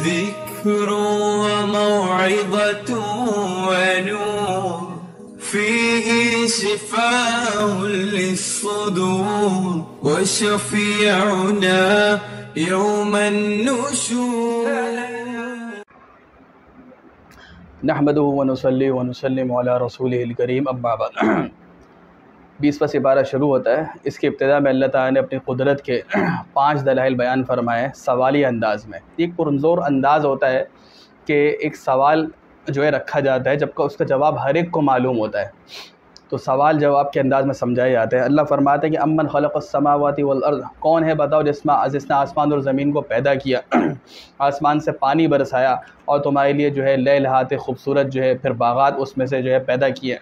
ذكر وموعظة ونور فيه شفاء للصدور وشفيعنا يوم النشور نحمدہ ونصلی ونسلم علی رسولہ الکریم اما بعد 20واں سپارہ شروع ہوتا ہے۔ اس کی ابتدا میں اللہ تعالیٰ نے اپنی قدرت کے 5 دلائل بیان فرمائے سوالی انداز میں۔ ایک پرزور انداز ہوتا ہے کہ ایک سوال جو ہے رکھا جاتا ہے جب کہ اس کا جواب ہر ایک کو معلوم ہوتا ہے، تو سوال جواب کے انداز میں سمجھائے جاتے ہیں۔ اللہ فرماتے ہیں کہ امن خلق السماوات والارض، کون ہے بتاؤ جس نے آسمان اور زمین کو پیدا کیا، آسمان سے پانی برسایا اور تمہارے لیے جو ہے لہلہات خوبصورت جو ہے پھر باغات اس میں سے جو ہے پیدا کیے۔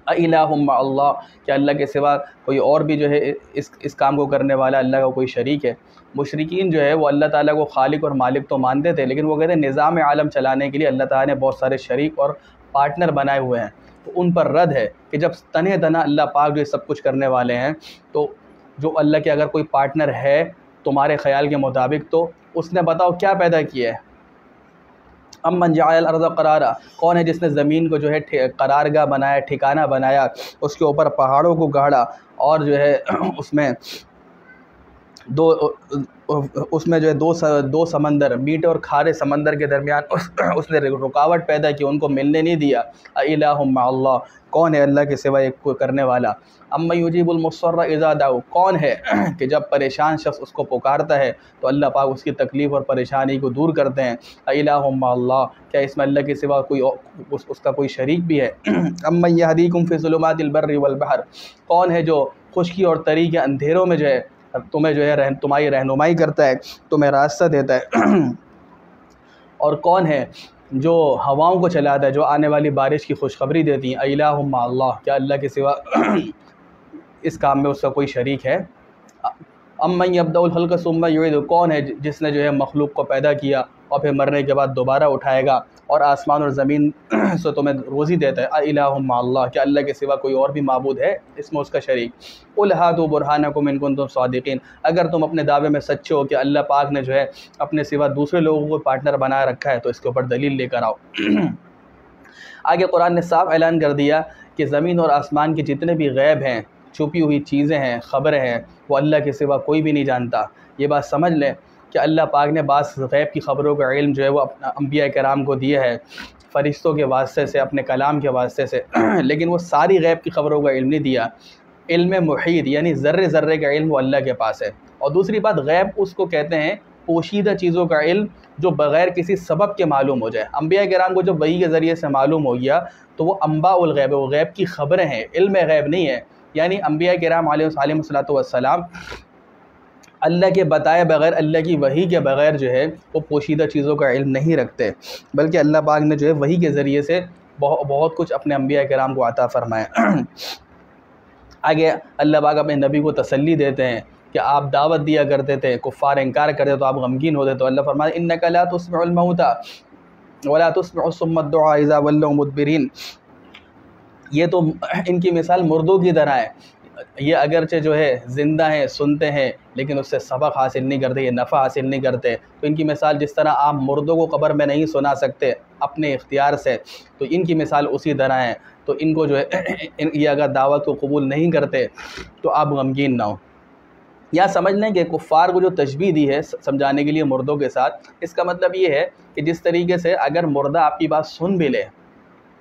الہ مع اللہ، کہ اللہ کے سوا کوئی اور بھی جو ہے اس کام کو کرنے والا اللہ کا کوئی شریک ہے؟ مشرکین جو ہے وہ اللہ تعالیٰ کو خالق اور مالک تو مانتے تھے، لیکن وہ کہتے ہیں نظام عالم چلانے کے لیے اللہ تعالیٰ نے بہت سارے شریک اور پارٹنر بنائے ہوئے ہیں۔ تو ان پر رد ہے کہ جب تنہ تنہا اللہ پاک جو سب کچھ کرنے والے ہیں، تو جو اللہ کے اگر کوئی پارٹنر ہے تمہارے خیال کے مطابق تو اس نے بتاؤ کیا پیدا کیا ہے؟ امن جعل الارض قرارا، کون ہے جس نے زمین کو جو ہے قرارگاہ بنایا، ٹھکانہ بنایا، اس کے اوپر پہاڑوں کو گاڑا اور جو ہے اس میں جو ہے دو سمندر، میٹھے اور کھارے سمندر کے درمیان اس نے رکاوٹ پیدا کی، ان کو ملنے نہیں دیا۔ الہ مع اللہ، کون ہے اللہ کے سوا ایک کوئی کرنے والا؟ امن یجیب المضطر اذا دعوا، کون ہے کہ جب پریشان شخص اس کو پکارتا ہے تو اللہ پاک اس کی تکلیف اور پریشانی کو دور کرتے ہیں۔ الہ مع اللہ، کیا اس میں اللہ کے سوا کوئی اس کا کوئی شریک بھی ہے؟ امن یہدیکم فی ظلمات البر والبحر، کون ہے جو خشکی اور تری کے اندھیروں میں جو ہے تمہیں جو ہے تمہاری رہنمائی کرتا ہے، تمہیں راستہ دیتا ہے؟ اور کون ہے جو ہواؤں کو چلاتا ہے، جو آنے والی بارش کی خوشخبری دیتی ہیں؟ الہ مع اللہ، کیا اللہ کے سوا اس کام میں اس کا کوئی شریک ہے؟ امن یبدأ الخلق ثم یعیدہ، کون ہے جس نے جو ہے مخلوق کو پیدا کیا اور پھر مرنے کے بعد دوبارہ اٹھائے گا اور آسمان اور زمین سے تمہیں روزی دیتا ہے؟ الہ مع اللہ، کیا اللہ کے سوا کوئی اور بھی معبود ہے اس میں اس کا شریک؟ قل ہاتوا برہانکم ان کنتم صادقین، اگر تم اپنے دعوے میں سچے ہو کہ اللہ پاک نے جو ہے اپنے سوا دوسرے لوگوں کو پارٹنر بنا رکھا ہے تو اس کے اوپر دلیل لے کر آؤ۔ آگے قرآن نے صاف اعلان کر دیا کہ زمین اور آسمان کے جتنے بھی غیب ہیں، چھپی ہوئی چیزیں ہیں، خبریں ہیں، وہ اللہ کے سوا کوئی بھی نہیں جانتا۔ یہ بات سمجھ لیں کہ اللہ پاک نے بعض غیب کی خبروں کا علم جو ہے وہ انبیاء کرام کو دیا ہے فرشتوں کے واسطے سے، اپنے کلام کے واسطے سے، لیکن وہ ساری غیب کی خبروں کا علم نہیں دیا۔ علم محیط یعنی ذرے ذرے کا علم وہ اللہ کے پاس ہے۔ اور دوسری بات، غیب اس کو کہتے ہیں پوشیدہ چیزوں کا علم جو بغیر کسی سبب کے معلوم ہو جائے۔ انبیاء کرام کو جو وحی کے ذریعے سے معلوم ہو گیا تو وہ انباء الغیب ہے، وہ غیب کی خبریں ہیں، علم غیب نہیں ہے۔ یعنی انبیاء کرام علیہ الصلوۃ والسلام اللہ کے بتائے بغیر، اللہ کی وحی کے بغیر جو ہے وہ پوشیدہ چیزوں کا علم نہیں رکھتے، بلکہ اللہ پاک نے جو ہے وحی کے ذریعے سے بہت کچھ اپنے انبیاء کرام کو عطا فرمایا۔ آگے اللہ پاک اپنے نبی کو تسلی دیتے ہیں کہ آپ دعوت دیا کرتے تھے، کفار انکار کرتے تو آپ غمگین ہوتے، تو اللہ فرماتا ہے انک لا تسمع الموتى ولا تسمع الصم الدعاء اذا ولوا مدبرین، یہ تو ان کی مثال مردوں کی طرح ہے، یہ اگرچہ جو ہے زندہ ہیں، سنتے ہیں، لیکن اس سے سبق حاصل نہیں کرتے، یہ نفع حاصل نہیں کرتے۔ تو ان کی مثال جس طرح آپ مردوں کو قبر میں نہیں سنا سکتے اپنے اختیار سے، تو ان کی مثال اسی طرح ہے۔ تو ان کو جو ہے یہ اگر دعوت کو قبول نہیں کرتے تو آپ غمگین نہ ہو۔ یا سمجھ لیں کہ کفار کو جو تشبیہ دی ہے سمجھانے کے لیے مردوں کے ساتھ، اس کا مطلب یہ ہے کہ جس طریقے سے اگر مردہ آپ کی بات سن بھی لے،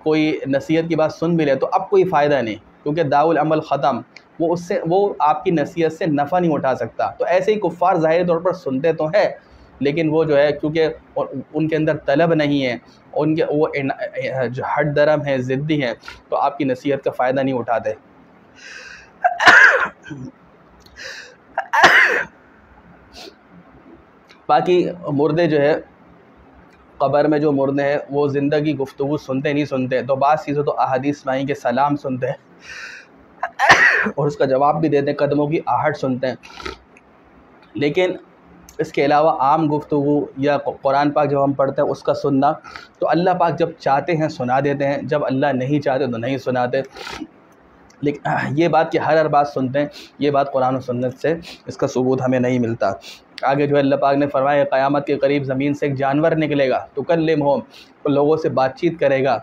کوئی نصیحت کی بات سن بھی لے، تو اب کوئی فائدہ نہیں، کیونکہ داء العمل ختم، وہ آپ کی نصیحت سے نفع نہیں اٹھا سکتا۔ تو ایسے ہی کفار ظاہری طور پر سنتے تو ہے، لیکن وہ جو ہے کیونکہ ان کے اندر طلب نہیں ہے، وہ جو ہٹ درم ہیں، ضدی ہیں، تو آپ کی نصیحت کا فائدہ نہیں اٹھاتے۔ باقی مردے جو ہے قبر میں جو مردے ہیں وہ زندگی گفتگو سنتے نہیں سنتے، تو بعض چیزیں تو احادیث میں آئی کہ سلام سنتے ہیں اور اس کا جواب بھی دیتے ہیں، قدموں کی آہٹ سنتے ہیں، لیکن اس کے علاوہ عام گفتگو یا قرآن پاک جب ہم پڑھتے ہیں اس کا سننا، تو اللہ پاک جب چاہتے ہیں سنا دیتے ہیں، جب اللہ نہیں چاہتے تو نہیں سناتے۔ لیکن یہ بات کہ ہر بات سنتے ہیں، یہ بات قرآن و سنت سے اس کا ثبوت ہمیں نہیں ملتا۔ آگے جو ہے اللہ پاک نے فرمایا قیامت کے قریب زمین سے ایک جانور نکلے گا، تکلمہم، لوگوں سے بات چیت کرے گا۔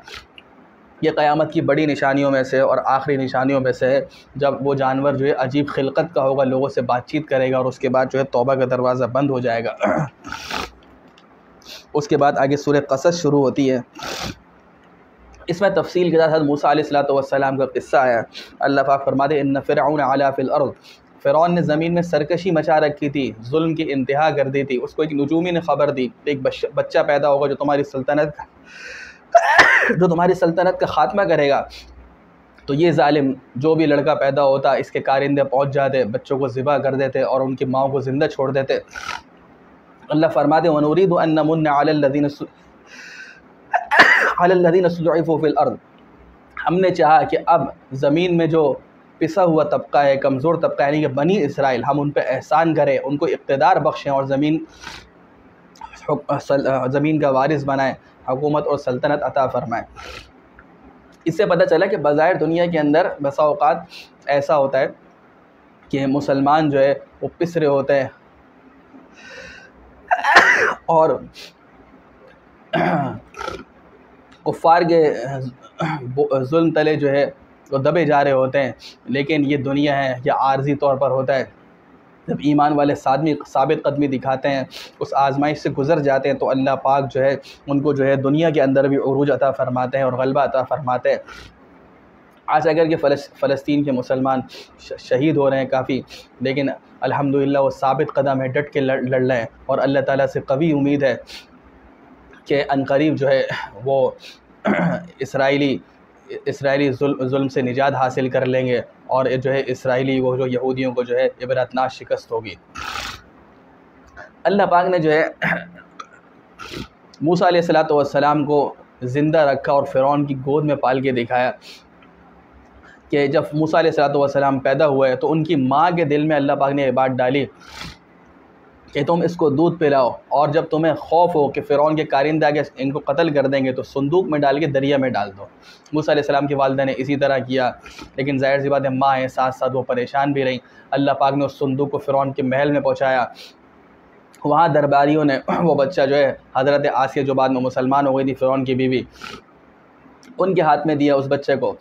یہ قیامت کی بڑی نشانیوں میں سے اور آخری نشانیوں میں سے ہے، جب وہ جانور جو ہے عجیب خلقت کا ہوگا، لوگوں سے بات چیت کرے گا، اور اس کے بعد جو ہے توبہ کا دروازہ بند ہو جائے گا۔ اس کے بعد آگے سورہ قصص شروع ہوتی ہے، اس میں تفصیل کے ساتھ حضرت موسیٰ علیہ السلام کا قصہ ہے۔ اللہ پاک فرماتے ہیں ان فرعون علا فی الارض، فرعون نے زمین میں سرکشی مچا رکھی تھی، ظلم کی انتہا کر دی تھی۔ اس کو ایک نجومی نے خبر دی، ایک بچہ پیدا ہوگا جو تمہاری سلطنت کا خاتمہ کرے گا۔ تو یہ ظالم جو بھی لڑکا پیدا ہوتا اس کے کارندے پہنچ جاتے، بچوں کو ذبح کر دیتے اور ان کی ماؤں کو زندہ چھوڑ دیتے۔ اللہ فرماتے ہیں وَنُرِيدُ أَن نَّمُنَّ عَلَى الَّذِينَ اسْتُضْعِفُوا فِي الْأَرْضِ، ہم نے چاہا کہ اب زمین میں جو پسا ہوا طبقہ ہے، کمزور طبقہ یعنی کہ بنی اسرائیل، ہم ان پہ احسان کریں، ان کو اقتدار بخشیں اور زمین کا وارث بنائیں، حکومت اور سلطنت عطا فرمائیں۔ اس سے پتہ چلا کہ بظاہر دنیا کے اندر بسا اوقات ایسا ہوتا ہے کہ مسلمان جو ہے وہ پس رہے ہوتے ہیں اور کفار کے ظلم تلے جو ہے وہ دبے جا رہے ہوتے ہیں، لیکن یہ دنیا ہے، یہ عارضی طور پر ہوتا ہے۔ جب ایمان والے ثابت قدمی دکھاتے ہیں، اس آزمائش سے گزر جاتے ہیں، تو اللہ پاک جو ہے ان کو جو ہے دنیا کے اندر بھی عروج عطا فرماتے ہیں اور غلبہ عطا فرماتے ہیں۔ آج اگر کہ فلسطین کے مسلمان شہید ہو رہے ہیں کافی، لیکن الحمدللہ وہ ثابت قدم ہے، ڈٹ کے لڑ رہے ہیں، اور اللہ تعالیٰ سے قوی امید ہے کہ عنقریب جو ہے وہ اسرائیلی ظلم سے نجات حاصل کر لیں گے، اور جو ہے اسرائیلی وہ جو یہودیوں کو جو ہے عبرتناک شکست ہوگی۔ اللہ پاک نے جو ہے موسیٰ علیہ السلام کو زندہ رکھا اور فرعون کی گود میں پال کے دکھایا کہ جب موسیٰ علیہ السلام پیدا ہوئے تو ان کی ماں کے دل میں اللہ پاک نے یہ بات ڈالی کہ تم اس کو دودھ پلاؤ، اور جب تمہیں خوف ہو کہ فرعون کے کارندے آگے ان کو قتل کر دیں گے تو صندوق میں ڈال کے دریا میں ڈال دو۔ موسیٰ علیہ السلام کی والدہ نے اسی طرح کیا، لیکن ظاہر سی بات ہے ماں ہیں، ساتھ ساتھ وہ پریشان بھی رہیں۔ اللہ پاک نے اس صندوق کو فرعون کے محل میں پہنچایا، وہاں درباریوں نے وہ بچہ جو ہے حضرت آسیہ جو بعد میں مسلمان ہو گئی تھی، فرعون کی بیوی، ان کے ہاتھ میں دیا اس بچے کو،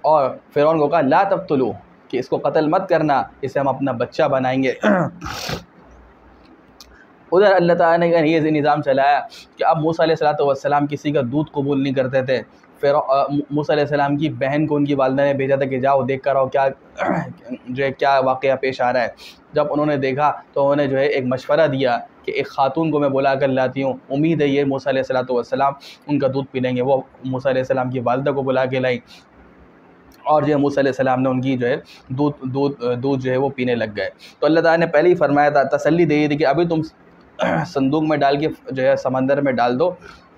اور فرعون کو کہا لا تقتلوا، کہ اس کو قتل مت کرنا، اسے ہم اپنا بچہ بنائیں گے۔ ادھر اللہ تعالیٰ نے یہ نظام چلایا کہ اب موسیٰ علیہ السلام کسی کا دودھ قبول نہیں کرتے تھے۔ پھر موسیٰ علیہ السلام کی بہن کو ان کی والدہ نے بھیجا تھا کہ جاؤ دیکھ کر آؤ کیا واقعہ پیش آ رہا ہے۔ جب انہوں نے دیکھا تو انہوں نے جو ہے ایک مشورہ دیا کہ ایک خاتون کو میں بلا کر لاتی ہوں، امید ہے یہ موسیٰ علیہ السلام ان کا دودھ پی لیں گے۔ وہ موسیٰ علیہ السلام کی والدہ کو بلا کے لائی، اور جو ہے موسیٰ علیہ السلام نے ان کی جو ہے دودھ جو ہے وہ پینے لگ گئے۔ تو اللہ تعالیٰ نے پہلے ہی فرمایا تھا، تسلی دے دی تھی کہ ابھی تم صندوق میں ڈال کے جو ہے سمندر میں ڈال دو،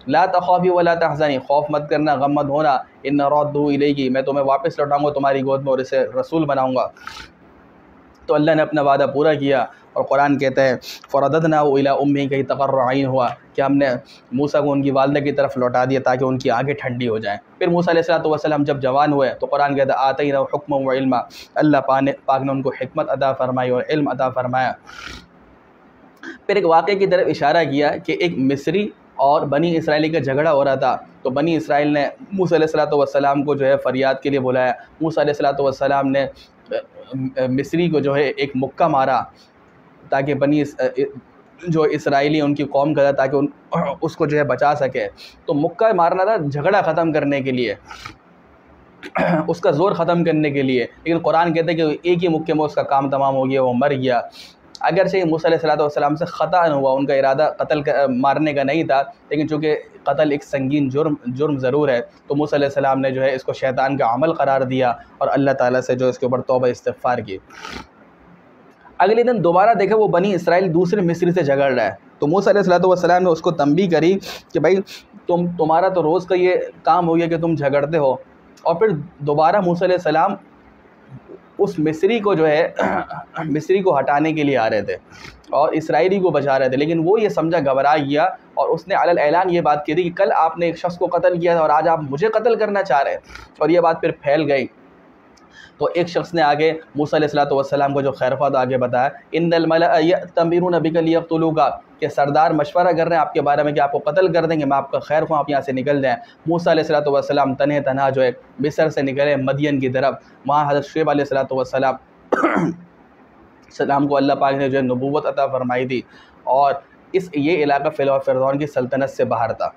لا تخافی ولا تحزنی، خوف مت کرنا، غم مت ہونا، ان ردہ الیک، میں تمہیں واپس لوٹاؤں گا تمہاری گود میں اور اسے رسول بناؤں گا۔ تو اللہ نے اپنا وعدہ پورا کیا، اور قرآن کہتا ہے فرددناہ الی امہ کہی تقر عین ہوا، کہ ہم نے موسیٰ کو ان کی والدہ کی طرف لوٹا دیا تاکہ ان کی آنکھیں ٹھنڈی ہو جائیں۔ پھر موسیٰ علیہ السلام جب جوان ہوئے تو قرآن کہتا ہے آتینہ حکما و علما، اللہ پاک نے ان کو حکمت عطا فرمائی اور علم عطا فرمایا۔ پھر ایک واقعے کی طرف اشارہ کیا کہ ایک مصری اور بنی اسرائیلی کا جھگڑا ہو رہا تھا، تو بنی اسرائیل نے موسیٰ علیہ السلام کو جو ہے فریاد کے لیے بلایا۔ موسیٰ علیہ السلام نے مصری کو جو ہے ایک مکہ مارا تاکہ جو اسرائیلی ان کی قوم کا تھا تاکہ اس کو جو ہے بچا سکے۔ تو مکہ مارنا تھا جھگڑا ختم کرنے کے لیے، اس کا زور ختم کرنے کے لیے، لیکن قرآن کہتے ہیں کہ ایک ہی مکے میں اس کا کام تمام ہو گیا، وہ مر گیا۔ اگرچہ یہ موسیٰ علیہ السلام سے خطا نہ ہوا، ان کا ارادہ مارنے کا نہیں تھا، لیکن چونکہ قتل ایک سنگین جرم ضرور ہے، تو موسیٰ علیہ السلام نے جو ہے اس کو شیطان کا عمل قرار دیا اور اللہ تعالیٰ سے جو اس کے اوپر توبہ استغفار کی۔ اگلے دن دوبارہ دیکھا وہ بنی اسرائیل دوسرے مصری سے جھگڑ رہا ہے، تو موسیٰ علیہ السلام نے اس کو تنبیہ کری کہ بھائی تمہارا تو روز کا یہ کام ہو گیا کہ تم جھگڑتے ہو۔ اور پھر دوبارہ موسیٰ علیہ السلام اس مصری کو جو ہے مصری کو ہٹانے کے لیے آ رہے تھے اور اسرائیلی کو بچا رہے تھے، لیکن وہ یہ سمجھا گھبرا گیا اور اس نے علی الاعلان یہ بات کی تھی کہ کل آپ نے ایک شخص کو قتل کیا تھا اور آج آپ مجھے قتل کرنا چاہ رہے ہیں، اور یہ بات پھر پھیل گئی۔ تو ایک شخص نے آگے موسیٰ علیہ الصلوۃ والسلام کو جو خیر خواہ آگے بتایا، ان الملأ یأتمرون بک لیقتلوک، کہ سردار مشورہ کر رہے ہیں آپ کے بارے میں کہ آپ کو قتل کر دیں گے، میں آپ کا خیر خواہ، آپ یہاں سے نکل جائیں۔ موسیٰ علیہ الصلوۃ والسلام تنہے تنہا جو ہے مصر سے نکلے مدین کی طرف، وہاں حضرت شعیب علیہ الصلوۃ والسلام کو اللہ پاک نے جو ہے نبوت عطا فرمائی تھی، اور یہ علاقہ فرعون کی سلطنت سے باہر تھا۔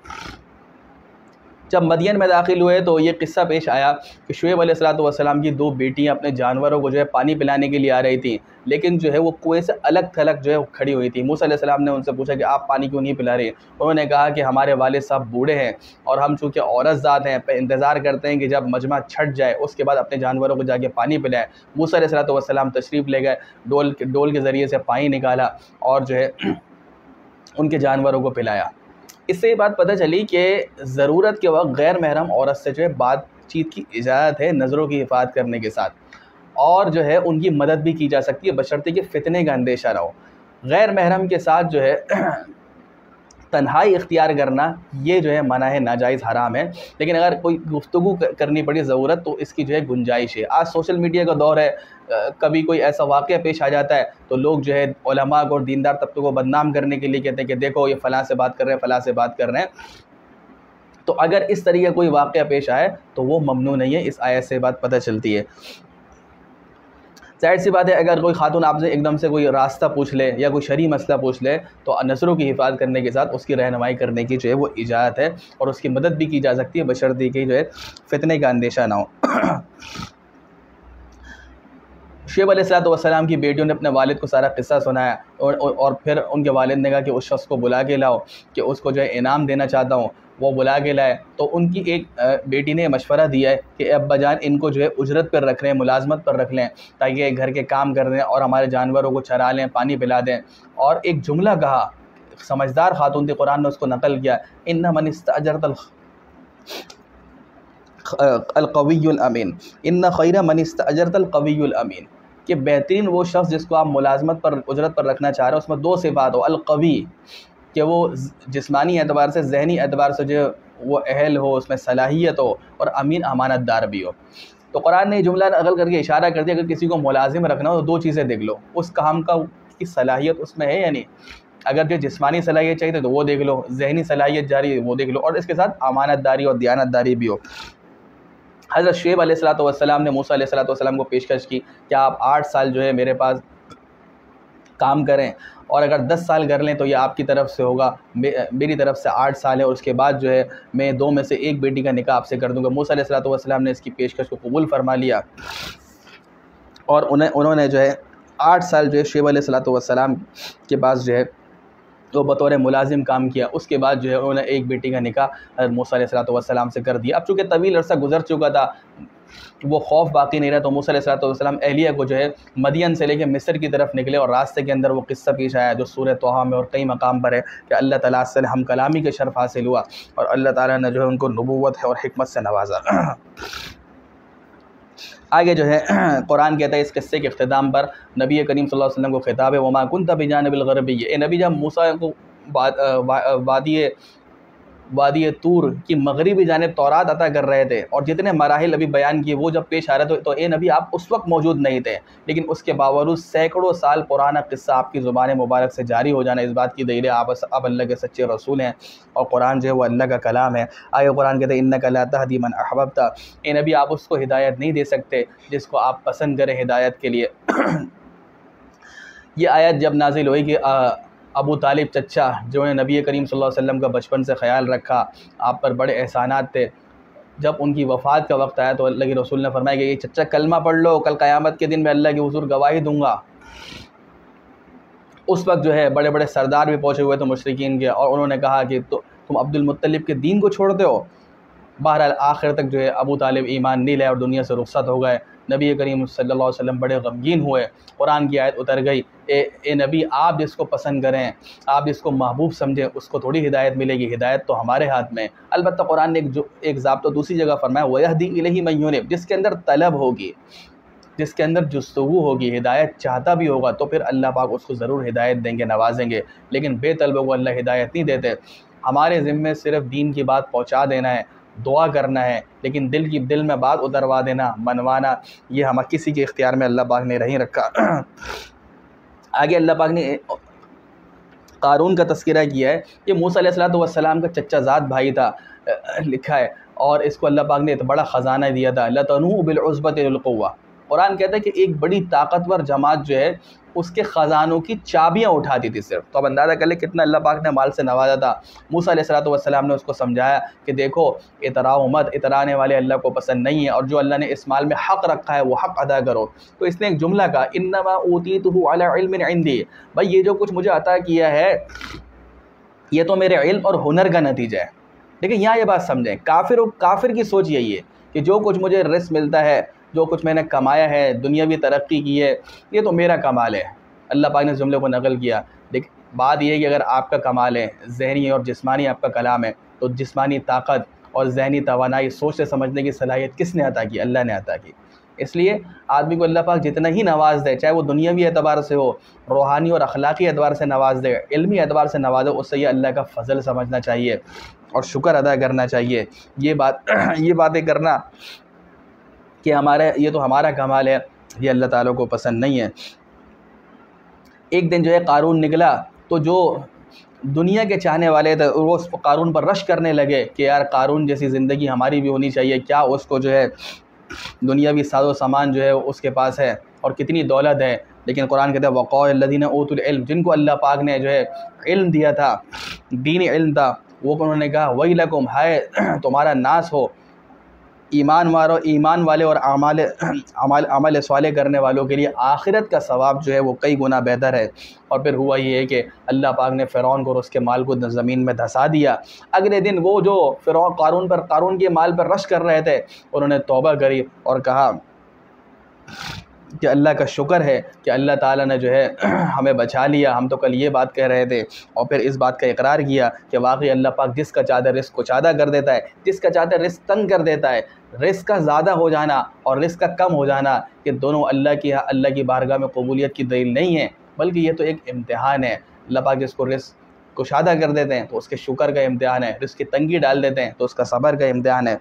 جب مدین میں داخل ہوئے تو یہ قصہ پیش آیا کہ شعیب علیہ الصلوۃ والسلام کی 2 بیٹیاں اپنے جانوروں کو جو ہے پانی پلانے کے لیے آ رہی تھیں، لیکن جو ہے وہ کنویں سے الگ تھلگ جو ہے کھڑی ہوئی تھی۔ موسیٰ علیہ السلام نے ان سے پوچھا کہ آپ پانی کیوں نہیں پلا رہے؟ انہوں نے کہا کہ ہمارے والد صاحب بوڑھے ہیں اور ہم چونکہ عورت ذات ہیں، انتظار کرتے ہیں کہ جب مجمع چھٹ جائے اس کے بعد اپنے جانوروں کو جا کے پانی پلائیں۔ موسیٰ علیہ الصلوۃ والسلام تشریف لے گئے، ڈول کے ذریعے سے پانی نکالا اور جو ہے ان کے جانوروں کو پلایا۔ اس سے یہ بات پتہ چلی کہ ضرورت کے وقت غیر محرم عورت سے جو ہے بات چیت کی اجازت ہے نظروں کی حفاظت کرنے کے ساتھ، اور جو ہے ان کی مدد بھی کی جا سکتی ہے بشرطے کہ فتنے کا اندیشہ نہ ہو۔ غیر محرم کے ساتھ جو ہے تنہائی اختیار کرنا یہ جو ہے منع ہے، ناجائز حرام ہے، لیکن اگر کوئی گفتگو کرنی پڑی ضرورت تو اس کی جو ہے گنجائش ہے۔ آج سوشل میڈیا کا دور ہے، کبھی کوئی ایسا واقعہ پیش آ جاتا ہے تو لوگ جو ہے علماء کو اور دیندار طبقے کو بدنام کرنے کے لیے کہتے ہیں کہ دیکھو یہ فلاں سے بات کر رہے ہیں، فلاں سے بات کر رہے ہیں۔ تو اگر اس طریقے کوئی واقعہ پیش آئے تو وہ ممنوع نہیں ہے، اس آیت سے بات پتہ چلتی ہے۔ ظاہر سی بات ہے اگر کوئی خاتون آپ سے ایک دم سے کوئی راستہ پوچھ لے یا کوئی شرعی مسئلہ پوچھ لے تو نظروں کی حفاظت کرنے کے ساتھ اس کی رہنمائی کرنے کی جو ہے وہ اجازت ہے، اور اس کی مدد بھی کی جا سکتی ہے بشرطے کہ جو ہے فتنے کا اندیشہ نہ ہو۔ شعیب علیہ الصلوۃ والسلام کی بیٹیوں نے اپنے والد کو سارا قصہ سنایا، اور پھر ان کے والد نے کہا کہ اس شخص کو بلا کے لاؤ کہ اس کو جو ہے انعام دینا چاہتا ہوں۔ وہ بلا کے لائے تو ان کی ایک بیٹی نے مشورہ دیا ہے کہ ابا جان ان کو جو ہے اجرت پر رکھ لیں، ملازمت پر رکھ لیں، تاکہ گھر کے کام کر دیں اور ہمارے جانوروں کو چرا لیں، پانی پلا دیں۔ اور ایک جملہ کہا، سمجھدار خاتون تھی، قرآن نے اس کو نقل کیا، ان من استاجرت القوی الامین، ان خیر من استاجرت القوی الامین، کہ بہترین وہ شخص جس کو آپ ملازمت پر اجرت پر رکھنا چاہ رہے ہیں، اس میں 2 صفات ہو، القوی کہ وہ جسمانی اعتبار سے، ذہنی اعتبار سے جو وہ اہل ہو، اس میں صلاحیت ہو، اور امین امانت دار بھی ہو۔ تو قرآن نے یہ جملہ نقل کر کے اشارہ کر دیا اگر کسی کو ملازم رکھنا ہو تو 2 چیزیں دیکھ لو، اس کام کی صلاحیت اس میں ہے یا نہیں۔ اگر جو جسمانی صلاحیت چاہیے تو وہ دیکھ لو، ذہنی صلاحیت جاری وہ دیکھ لو، اور اس کے ساتھ امانت داری اور دیانت داری بھی ہو۔ حضرت شعیب علیہ الصلوۃ والسلام نے موسیٰ علیہ الصلوۃ والسلام کو پیشکش کی کہ آپ 8 سال جو ہے میرے پاس کام کریں، اور اگر 10 سال کر لیں تو یہ آپ کی طرف سے ہوگا، میری طرف سے 8 سال ہے، اور اس کے بعد جو ہے میں 2 میں سے 1 بیٹی کا نکاح آپ سے کر دوں گا۔ موسیٰ علیہ الصلوۃ والسلام نے اس کی پیشکش کو قبول فرما لیا، اور انہوں نے جو ہے 8 سال جو ہے شعیب علیہ الصلوۃ والسلام کے پاس جو ہے وہ بطور ملازم کام کیا۔ اس کے بعد جو ہے انہوں نے 1 بیٹی کا نکاح حضرت موسیٰ علیہ الصلوۃ والسلام سے کر دیا۔ اب چونکہ طویل عرصہ گزر چکا تھا، وہ خوف باقی نہیں رہا، تو موسیٰ علیہ الصلوۃ والسلام اہلیہ کو جو ہے مدین سے لے کے مصر کی طرف نکلے، اور راستے کے اندر وہ قصہ پیش آیا جو سورہ طٰہٰ میں اور کئی مقام پر ہے کہ اللہ تعالیٰ سے ہم کلامی کے شرف حاصل ہوا، اور اللہ تعالیٰ نے جو ہے ان کو نبوت ہے اور حکمت سے نوازا۔ آگے جو ہے قرآن کہتا ہے اس قصے کے اختتام پر نبی کریم صلی اللہ علیہ وسلم کو خطاب ہے، وما كنت بجانب الغربی، اے نبی جب موسیٰ کو وادی طور کی مغربی جانب تورات عطا کر رہے تھے، اور جتنے مراحل ابھی بیان کیے وہ جب پیش آ رہے تھے تو اے نبی آپ اس وقت موجود نہیں تھے، لیکن اس کے باوجود سینکڑوں سال پرانا قصہ آپ کی زبان مبارک سے جاری ہو جانا اس بات کی دلیل ہے آپ اللہ کے سچے رسول ہیں، اور قرآن جو ہے وہ اللہ کا کلام ہے۔ آگے قرآن کہتے ہیں انک لا تہدی من احببت، اے نبی آپ اس کو ہدایت نہیں دے سکتے جس کو آپ پسند کریں ہدایت کے لیے۔ یہ آیت جب نازل ہوئی کہ ابو طالب چچا جو نے نبی کریم صلی اللہ علیہ وسلم کا بچپن سے خیال رکھا، آپ پر بڑے احسانات تھے، جب ان کی وفات کا وقت آیا تو اللہ کے رسول نے فرمایا کہ یہ چچا کلمہ پڑھ لو، کل قیامت کے دن میں اللہ کے حضور گواہی دوں گا۔ اس وقت جو ہے بڑے بڑے سردار بھی پہنچے ہوئے تھے مشرکین کے، اور انہوں نے کہا کہ تم عبد المطلب کے دین کو چھوڑتے ہو۔ بہرحال آخر تک جو ہے ابو طالب ایمان نہیں لائے اور دنیا سے رخصت ہو گئے۔ نبی کریم صلی اللہ علیہ وسلم بڑے غمگین ہوئے، قرآن کی آیت اتر گئی، اے نبی آپ جس کو پسند کریں، آپ جس کو محبوب سمجھیں اس کو تھوڑی ہدایت ملے گی، ہدایت تو ہمارے ہاتھ میں۔ البتہ قرآن نے ایک ضابطہ دوسری جگہ فرمایا وَيَهْدِي إِلَيْهِ مَن يُنِيبُ، جس کے اندر طلب ہوگی، جس کے اندر جستجو ہوگی، ہدایت چاہتا بھی ہوگا تو پھر اللہ پاک اس کو ضرور ہدایت دیں گے، نوازیں گے، لیکن بے طلبوں کو اللہ ہدایت نہیں دیتے۔ ہمارے ذمے صرف دین کی بات پہنچا دینا ہے، دعا کرنا ہے، لیکن دل میں بات اتروا دینا، منوانا، یہ ہم کسی کے اختیار میں اللہ پاک نے نہیں رکھا۔ آگے اللہ پاک نے قارون کا تذکرہ کیا ہے، یہ موسیٰ علیہ السلام کا چچا زاد بھائی تھا، لکھا ہے، اور اس کو اللہ پاک نے ایک بڑا خزانہ دیا تھا، لَتَنُوءُ بِالْعُصْبَةِ أُولِي الْقُوَّةِ۔ قرآن کہتا ہے کہ ایک بڑی طاقتور جماعت جو ہے اس کے خزانوں کی چابیاں اٹھاتی تھی صرف۔ تو اب اندازہ کر لیں کتنا اللہ پاک نے مال سے نوازا تھا۔ موسیٰ علیہ السلام نے اس کو سمجھایا کہ دیکھو اتراؤ مت، اترانے والے اللہ کو پسند نہیں ہیں، اور جو اللہ نے اس مال میں حق رکھا ہے وہ حق ادا کرو۔ تو اس نے ایک جملہ کہا، انما اوتیتہ علی علم عندی، بھائی یہ جو کچھ مجھے عطا کیا ہے یہ تو میرے علم اور ہنر کا نتیجہ ہے۔ لیکن یہاں یہ بات سمجھیں، کافر کی سوچ یہی ہے کہ جو کچھ مجھے رزق ملتا ہے، جو کچھ میں نے کمایا ہے، دنیاوی ترقی کی ہے، یہ تو میرا کمال ہے۔ اللہ پاک نے جملے کو نقل کیا، لیکن بات یہ ہے کہ اگر آپ کا کمال ہے، ذہنی اور جسمانی آپ کا کلام ہے، تو جسمانی طاقت اور ذہنی توانائی، سوچ سے سمجھنے کی صلاحیت کس نے عطا کی؟ اللہ نے عطا کی۔ اس لیے آدمی کو اللہ پاک جتنا ہی نواز دے، چاہے وہ دنیاوی اعتبار سے ہو، روحانی اور اخلاقی اعتبار سے نواز دے، علمی اعتبار سے نوازے، اس سے یہ اللہ کا فضل سمجھنا چاہیے اور شکر ادا کرنا چاہیے۔ یہ باتیں کرنا کہ یہ تو ہمارا کمال ہے، یہ اللہ تعالیٰ کو پسند نہیں ہے۔ ایک دن جو ہے قارون نکلا، تو جو دنیا کے چاہنے والے تھے وہ قارون پر رش کرنے لگے کہ یار قارون جیسی زندگی ہماری بھی ہونی چاہیے، کیا اس کو جو ہے دنیاوی ساز و سامان جو ہے اس کے پاس ہے اور کتنی دولت ہے۔ لیکن قرآن کہتا ہے وقال الذین اوتوا العلم، جن کو اللہ پاک نے جو ہے علم دیا تھا، دینی علم تھا، وہ انہوں نے کہا ویلکم، ہائے تمہارا ناس ہو، ایمان والے اور عمل صالح کرنے والوں کے لیے آخرت کا ثواب جو ہے وہ کئی گنا بہتر ہے۔ اور پھر ہوا یہ ہے کہ اللہ پاک نے فرعون کو اور اس کے مال کو زمین میں دھسا دیا۔ اگلے دن وہ جو قارون کے مال پر رش کر رہے تھے، انہوں نے توبہ کری اور کہا کہ اللہ کا شکر ہے کہ اللہ تعالیٰ نے جو ہے ہمیں بچا لیا، ہم تو کل یہ بات کہہ رہے تھے۔ اور پھر اس بات کا اقرار کیا کہ واقعی اللہ پاک جس کا چاہتا ہے رزق کو زیادہ کر دیتا ہے، جس کا چاہتا ہے رزق تنگ کر دیتا ہے۔ رزق کا زیادہ ہو جانا اور رزق کا کم ہو جانا، یہ دونوں اللہ کی بارگاہ میں قبولیت کی دلیل نہیں ہے، بلکہ یہ تو ایک امتحان ہے۔ اللہ پاک جس کو رزق کشادہ کر دیتے ہیں تو اس کے شکر کا امتحان ہے، رزق کی تنگی ڈال دیتے ہیں تو اس کا صبر کا امتحان ہے۔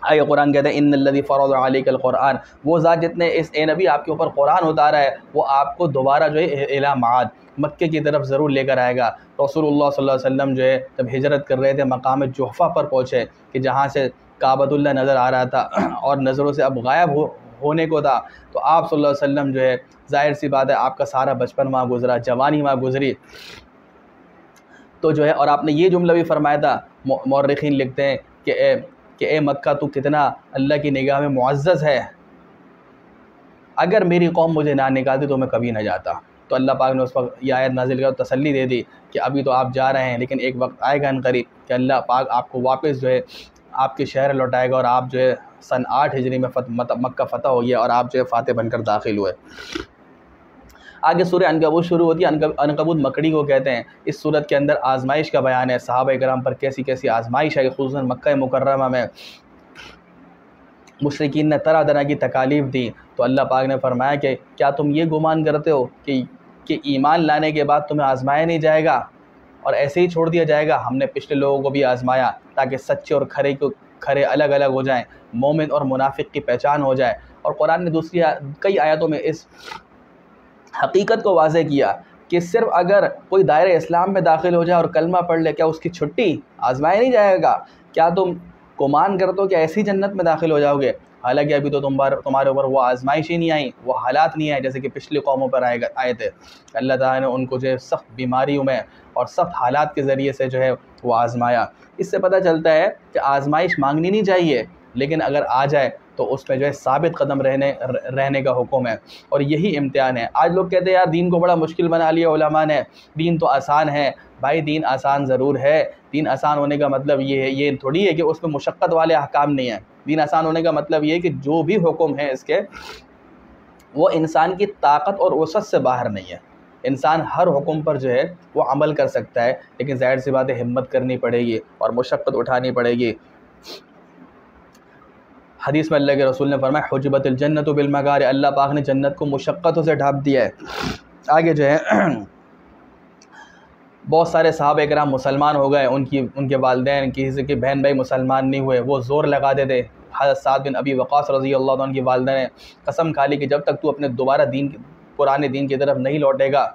آئے قرآن کہتے ہیں ان الذی فرض علیک القرآن، وہ ذات جتنے اے نبی آپ کے اوپر قرآن اتارا ہے، وہ آپ کو دوبارہ جو ہے الی معاد، مکے کی طرف ضرور لے کر آئے گا۔ رسول اللہ صلی اللہ علیہ وسلم جو ہے جب ہجرت کر رہے تھے، مقام جحفہ پر پہنچے کہ جہاں سے کعبۃ اللہ نظر آ رہا تھا اور نظروں سے اب غائب ہونے کو تھا، تو آپ صلی اللہ علیہ وسلم جو ہے ظاہر سی بات ہے آپ کا سارا بچپن وہاں گزرا، جوانی وہاں گزری، تو جو ہے اور آپ نے یہ جملہ بھی فرمایا تھا، مورخین لکھتے ہیں کہ اے مکہ تو کتنا اللہ کی نگاہ میں معزز ہے، اگر میری قوم مجھے نہ نکالتی تو میں کبھی نہ جاتا۔ تو اللہ پاک نے اس وقت یہ آیت نازل کر تسلی دے دی کہ ابھی تو آپ جا رہے ہیں، لیکن ایک وقت آئے گا ان قریب کہ اللہ پاک آپ کو واپس جو ہے آپ کے شہر لوٹائے گا، اور آپ جو ہے سن 8 ہجری میں مکہ فتح ہو گیا اور آپ جو ہے فاتح بن کر داخل ہوئے۔ آگے سورہ عنکبوت شروع ہوتی ہے۔ عنکبوت مکڑی کو کہتے ہیں۔ اس صورت کے اندر آزمائش کا بیان ہے، صحابہ کرام پر کیسی کیسی آزمائش ہے، خصوصاً مکہ مکرمہ میں مشرکین نے طرح طرح کی تکالیف دی، تو اللہ پاک نے فرمایا کہ کیا تم یہ گمان کرتے ہو کہ ایمان لانے کے بعد تمہیں آزمایا نہیں جائے گا اور ایسے ہی چھوڑ دیا جائے گا؟ ہم نے پچھلے لوگوں کو بھی آزمایا تاکہ سچے اور کھرے الگ الگ ہو جائیں، مومن اور منافق کی پہچان ہو جائے۔ اور قرآن نے دوسری کئی آیتوں میں اس حقیقت کو واضح کیا کہ صرف اگر کوئی دائرہ اسلام میں داخل ہو جائے اور کلمہ پڑھ لے، کیا اس کی چھٹی آزمایا نہیں جائے گا؟ کیا تم گمان کرتے ہو کہ ایسی جنت میں داخل ہو جاؤ گے؟ حالانکہ ابھی تو تمہارے اوپر وہ آزمائش ہی نہیں آئی، وہ حالات نہیں آئے جیسے کہ پچھلی قوموں پر آئے تھے۔ اللہ تعالیٰ نے ان کو جو ہے سخت بیماریوں میں اور سخت حالات کے ذریعے سے جو ہے وہ آزمایا۔ اس سے پتہ چلتا ہے کہ آزمائش مانگنی نہیں چاہیے، لیکن اگر آ جائے تو اس میں جو ہے ثابت قدم رہنے کا حکم ہے، اور یہی امتحان ہے۔ آج لوگ کہتے ہیں یار دین کو بڑا مشکل بنا لیا علماء نے، دین تو آسان ہے۔ بھائی دین آسان ضرور ہے، دین آسان ہونے کا مطلب یہ ہے، یہ تھوڑی ہے کہ اس میں مشقت والے احکام نہیں ہیں۔ دین آسان ہونے کا مطلب یہ ہے کہ جو بھی حکم ہے اس کے، وہ انسان کی طاقت اور وسعت سے باہر نہیں ہے۔ انسان ہر حکم پر جو ہے وہ عمل کر سکتا ہے، لیکن ظاہر سی بات ہے ہمت کرنی پڑے گی اور مشقت اٹھانی پڑے گی۔ حدیث میں اللہ کے رسول نے فرمایا حجبت الجنت بالمکارہ، اللہ پاک نے جنت کو مشقتوں سے ڈھانپ دیا ہے۔ آگے جو ہے بہت سارے صحابہ کرام مسلمان ہو گئے، ان کے والدین کسی کے بہن بھائی مسلمان نہیں ہوئے، وہ زور لگا دیتے۔ حضرت سعد بن ابی وقاص رضی اللہ عنہ کی والدہ نے قسم کھا لی کہ جب تک تو اپنے دوبارہ پرانے دین کی طرف نہیں لوٹے گا،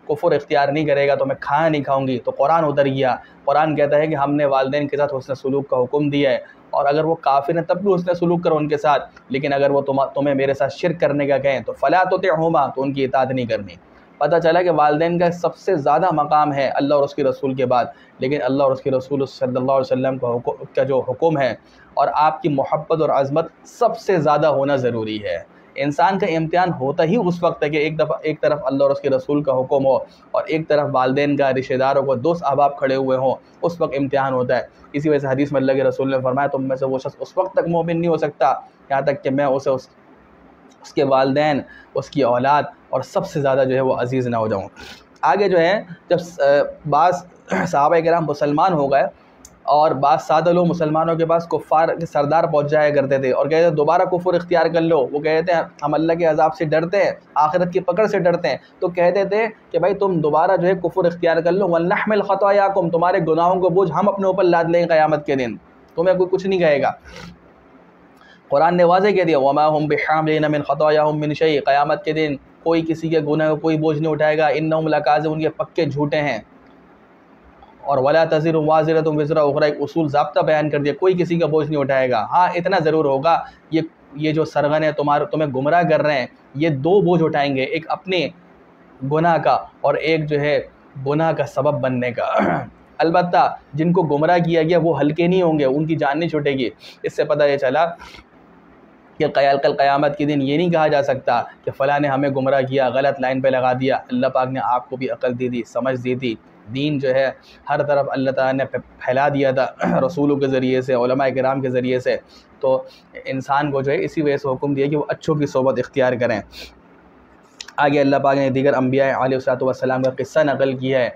کفر اختیار نہیں کرے گا، تو میں کھانا نہیں کھاؤں گی۔ تو قرآن اتر گیا۔ قرآن کہتا ہے کہ ہم نے والدین کے ساتھ حسن سلوک کا حکم دیا ہے، اور اگر وہ کافر ہیں تب بھی حسن سلوک کرو ان کے ساتھ، لیکن اگر وہ تمہیں میرے ساتھ شرک کرنے کا کہیں تو فلا تطعهما، تو ان کی اطاعت نہیں کرنی۔ پتہ چلا کہ والدین کا سب سے زیادہ مقام ہے اللہ اور اس کے رسول کے بعد، لیکن اللہ اور اس کے رسول صلی اللہ علیہ وسلم کا جو حکم ہے اور آپ کی محبت اور عظمت سب سے زیادہ ہونا ضروری ہے۔ انسان کا امتحان ہوتا ہی اس وقت ہے کہ ایک طرف اللہ اور اس کے رسول کا حکم ہو اور ایک طرف والدین کا، رشتہ داروں کو، دوست احباب کھڑے ہوئے ہوں، اس وقت امتحان ہوتا ہے۔ اسی وجہ سے حدیث میں اللہ کے رسول نے فرمایا تم میں سے وہ شخص اس وقت تک مومن نہیں ہو سکتا یہاں تک کہ میں اسے اس کے والدین، اس کی اولاد اور سب سے زیادہ جو ہے وہ عزیز نہ ہو جاؤں۔ آگے جو ہے جب بعض صحابہ کرام مسلمان ہو گئے اور بعض سادہ لوگ مسلمانوں کے پاس کفار کے سردار پہنچ جایا کرتے تھے اور کہتے ہیں دوبارہ کفر اختیار کر لو، وہ کہتے ہیں ہم اللہ کے عذاب سے ڈرتے ہیں، آخرت کی پکڑ سے ڈرتے ہیں، تو کہتے تھے کہ بھائی تم دوبارہ جو ہے کفر اختیار کر لو، وَلْنَحْمِلْ خَطَايَاكُمْ، تمہارے گناہوں کو بوجھ ہم اپنے اوپر لاد لیں گے قیامت کے دن، تمہیں کوئی کچھ نہیں کہے گا۔ قرآن نے واضح کہہ دیا وَمَا هُمْ بِحَامِلِينَ مِنْ خَطَايَاهُمْ مِنْ شَيْءٍ، قیامت کے دن کوئی کسی کے گناہ کو کوئی بوجھ نہیں اٹھائے گا، اِنَّهُمْ لَكَاذِبُونَ، یہ پکے جھوٹے ہیں۔ اور ولا تزر وازرۃ وزر اخرى، ایک اصول ضابطہ بیان کر دیا، کوئی کسی کا بوجھ نہیں اٹھائے گا۔ ہاں اتنا ضرور ہوگا یہ جو سرغن ہے تمہیں گمراہ کر رہے ہیں، یہ دو بوجھ اٹھائیں گے، ایک اپنے گناہ کا اور ایک جو ہے گناہ کا سبب بننے کا۔ البتہ جن کو گمراہ کیا گیا وہ ہلکے نہیں ہوں گے، ان کی جان نہیں چھوٹے گی۔ اس سے پتہ یہ چلا کہ کل قیامت کے دن یہ نہیں کہا جا سکتا کہ فلاں نے ہمیں گمراہ کیا، غلط لائن پہ لگا دیا۔ اللہ پاک نے آپ کو بھی عقل دی تھی، سمجھ دی تھی، دین جو ہے ہر طرف اللہ تعالیٰ نے پھیلا دیا تھا رسولوں کے ذریعے سے، علماء کرام کے ذریعے سے، تو انسان کو جو ہے اسی وجہ سے حکم دیا کہ وہ اچھوں کی صحبت اختیار کریں۔ آگے اللہ پاک نے دیگر انبیاء علیہ السلام کا قصہ نقل کیا ہے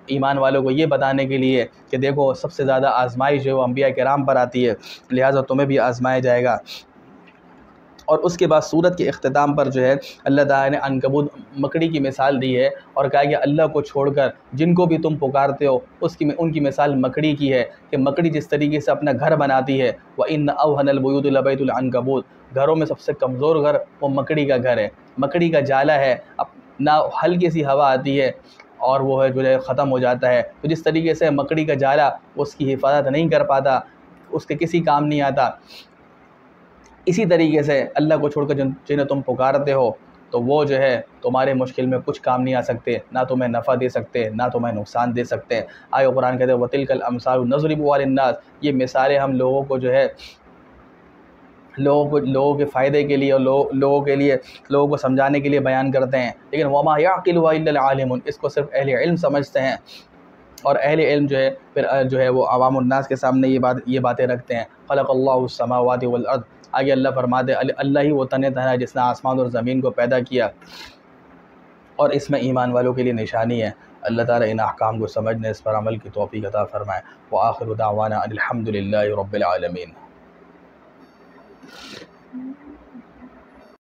ایمان والوں کو یہ بتانے کے لیے کہ دیکھو سب سے زیادہ آزمائش جو ہے وہ انبیاء کرام پر آتی ہے، لہٰذا تمہیں بھی آزمایا جائے گا۔ اور اس کے بعد سورت کے اختتام پر جو ہے اللہ تعالیٰ نے عنکبوت مکڑی کی مثال دی ہے اور کہا کہ اللہ کو چھوڑ کر جن کو بھی تم پکارتے ہو ان کی مثال مکڑی کی ہے، کہ مکڑی جس طریقے سے اپنا گھر بناتی ہے، وَإِنَّ أَوْهَنَ الْبُيُوتِ لَبَيْتُ الْعَنكَبُوتِ، گھروں میں سب سے کمزور گھر وہ مکڑی کا گھر ہے، مکڑی کا جالا ہے، نہ ہلکی سی ہوا آتی ہے اور وہ ہے جو ہے ختم ہو جاتا ہے۔ تو جس طریقے سے مکڑی کا جالا اس کی حفاظت نہیں کر پاتا، اس کے کسی کام نہیں آتا، اسی طریقے سے اللہ کو چھوڑ کر جنہیں تم پکارتے ہو تو وہ جو ہے تمہارے مشکل میں کچھ کام نہیں آ سکتے، نہ تمہیں نفع دے سکتے نہ تمہیں نقصان دے سکتے۔ آئے قرآن کہتے ہیں وَتِلْكَ الْأَمْثَالُ نَضْرِبُهَا لِلنَّاسِ، یہ مثالیں ہم لوگوں کو جو ہے لوگوں کے فائدے کے لیے اور لوگوں کو سمجھانے کے لیے بیان کرتے ہیں، لیکن وَمَا يَعْقِلُهَا إِلَّا الْعَالِمُونَ، اس کو صرف اہل علم سمجھتے ہیں، اور اہل علم جو ہے پھر جو ہے وہ عوام الناس کے سامنے یہ باتیں رکھتے ہیں۔ خلق اللہ السماوات والارض، آگے اللہ فرماتے اللہ ہی وہ تن ہے جس نے آسمان اور زمین کو پیدا کیا، اور اس میں ایمان والوں کے لیے نشانی ہے۔ اللہ تعالیٰ ان احکام کو سمجھنے، اس پر عمل کی توفیق عطا فرمائے۔ وآخر دعوانا ان الحمد للہ رب العالمین۔